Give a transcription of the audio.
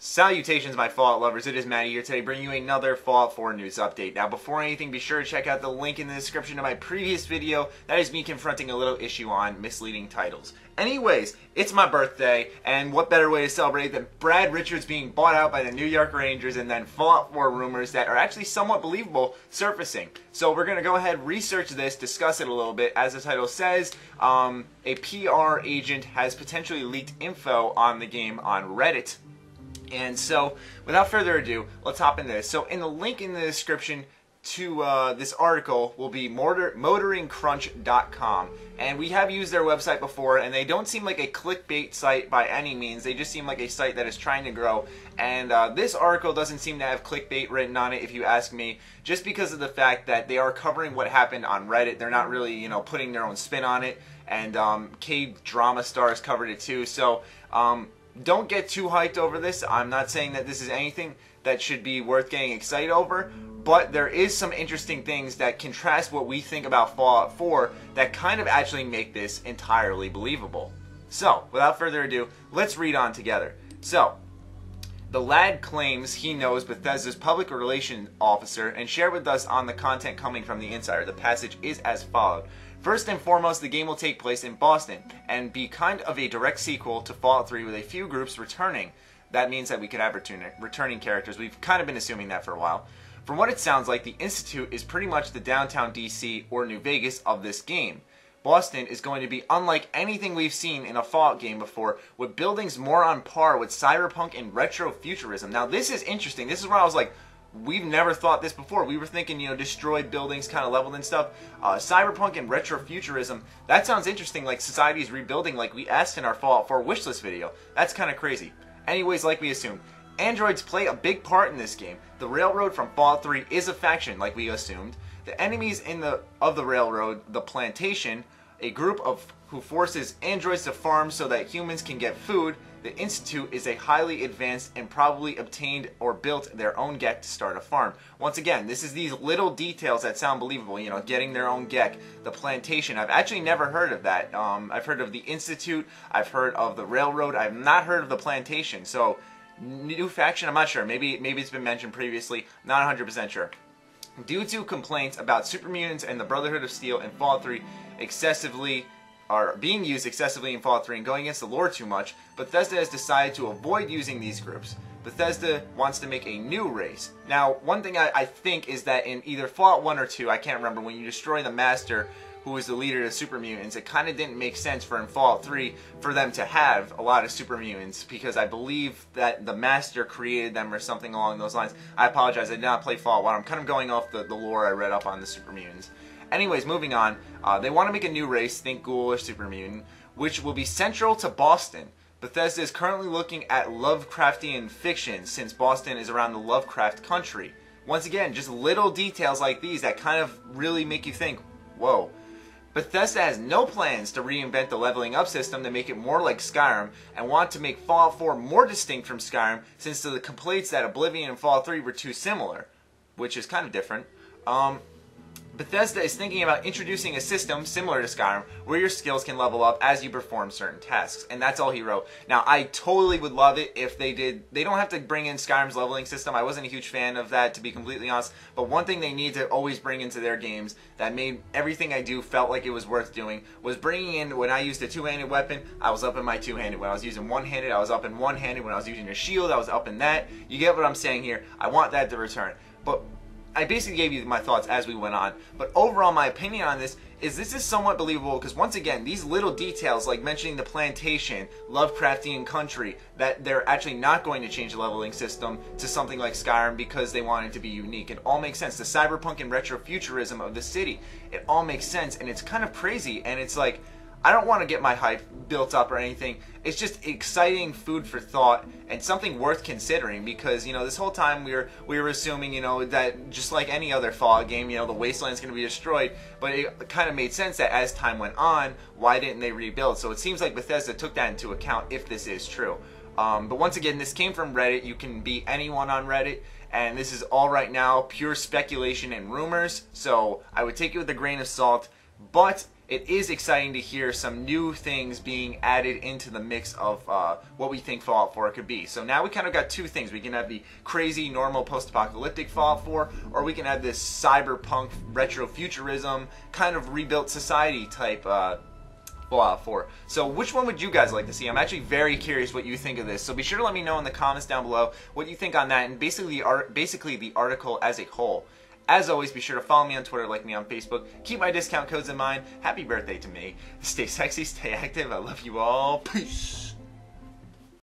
Salutations, my Fallout lovers. It is Matty here today, bringing you another Fallout 4 news update. Now, before anything, be sure to check out the link in the description of my previous video. That is me confronting a little issue on misleading titles. Anyways, it's my birthday, and what better way to celebrate than Brad Richards being bought out by the New York Rangers and then Fallout 4 rumors that are actually somewhat believable surfacing. So we're going to go ahead, research this, discuss it a little bit. As the title says, a PR agent has potentially leaked info on the game on Reddit. And so, without further ado, let's hop into this. So, in the link in the description to this article will be motoringcrunch.com. And we have used their website before, and they don't seem like a clickbait site by any means. They just seem like a site that is trying to grow. And this article doesn't seem to have clickbait written on it, if you ask me, just because of the fact that they are covering what happened on Reddit. They're not really, you know, putting their own spin on it. And K-drama stars covered it too. So, don't get too hyped over this. I'm not saying that this is anything that should be worth getting excited over, but there is some interesting things that contrast what we think about Fallout 4 that kind of actually make this entirely believable. So, without further ado, let's read on together. So, the lad claims he knows Bethesda's public relations officer and shared with us on the content coming from the insider. The passage is as followed. First and foremost, the game will take place in Boston and be kind of a direct sequel to Fallout 3 with a few groups returning. That means that we could have returning characters. We've kind of been assuming that for a while. From what it sounds like, the Institute is pretty much the downtown DC or New Vegas of this game. Boston is going to be unlike anything we've seen in a Fallout game before, with buildings more on par with cyberpunk and retrofuturism. Now this is interesting. This is where I was like, we've never thought this before. We were thinking, you know, destroyed buildings, kind of leveled and stuff. Cyberpunk and retrofuturism, that sounds interesting, like society's rebuilding like we asked in our Fallout 4 wishlist video. That's kind of crazy. Anyways, like we assumed, androids play a big part in this game. The Railroad from Fallout 3 is a faction, like we assumed. The enemies of the Railroad, the Plantation, a group who forces androids to farm so that humans can get food. The Institute is a highly advanced and probably obtained or built their own GEC to start a farm. Once again, this is these little details that sound believable, you know, getting their own GEC. The Plantation, I've actually never heard of that. I've heard of the Institute, I've heard of the Railroad, I've not heard of the Plantation. So, new faction, I'm not sure. Maybe it's been mentioned previously, not 100% sure. Due to complaints about super mutants and the Brotherhood of Steel in Fallout 3 are being used excessively in Fallout 3 and going against the lore too much, Bethesda has decided to avoid using these groups. Bethesda wants to make a new race. Now, one thing I think is that in either Fallout 1 or 2, I can't remember, when you destroy the Master, who was the leader of the super mutants, it kind of didn't make sense for in Fallout 3 for them to have a lot of super mutants, because I believe that the Master created them or something along those lines. I apologize, I did not play Fallout 1. I'm kind of going off the lore I read up on the super mutants. Anyways, moving on, they want to make a new race, think ghoul or super mutant, which will be central to Boston. Bethesda is currently looking at Lovecraftian fiction, since Boston is around the Lovecraft country. Once again, just little details like these that kind of really make you think, whoa. Bethesda has no plans to reinvent the leveling up system to make it more like Skyrim, and want to make Fallout 4 more distinct from Skyrim, since the complaints that Oblivion and Fallout 3 were too similar, which is kind of different. Bethesda is thinking about introducing a system similar to Skyrim where your skills can level up as you perform certain tasks. And that's all he wrote. Now, I totally would love it if they did. They don't have to bring in Skyrim's leveling system. I wasn't a huge fan of that, to be completely honest. But one thing they need to always bring into their games that made everything I do felt like it was worth doing was bringing in, when I used a two-handed weapon, I was up in my two-handed. When I was using one-handed, I was up in one-handed. When I was using a shield, I was up in that. You get what I'm saying here. I want that to return. But I basically gave you my thoughts as we went on, but overall my opinion on this is somewhat believable, because once again, these little details like mentioning the Plantation, Lovecraftian country, that they're actually not going to change the leveling system to something like Skyrim because they want it to be unique. It all makes sense. The cyberpunk and retrofuturism of the city, it all makes sense, and it's kind of crazy, and it's like, I don't want to get my hype built up or anything. It's just exciting food for thought and something worth considering, because, you know, this whole time we were assuming, you know, that just like any other Fallout game, you know, the wasteland's going to be destroyed, but it kind of made sense that as time went on, why didn't they rebuild? So it seems like Bethesda took that into account, if this is true. But once again, this came from Reddit. You can be anyone on Reddit, and this is all right now pure speculation and rumors, so I would take it with a grain of salt, but it is exciting to hear some new things being added into the mix of what we think Fallout 4 could be. So now we kind of got two things. We can have the crazy, normal, post-apocalyptic Fallout 4, or we can have this cyberpunk, retro-futurism, kind of rebuilt society type Fallout 4. So which one would you guys like to see? I'm actually very curious what you think of this. So be sure to let me know in the comments down below what you think on that, and basically the article as a whole. As always, be sure to follow me on Twitter, like me on Facebook. Keep my discount codes in mind. Happy birthday to me. Stay sexy, stay active. I love you all. Peace.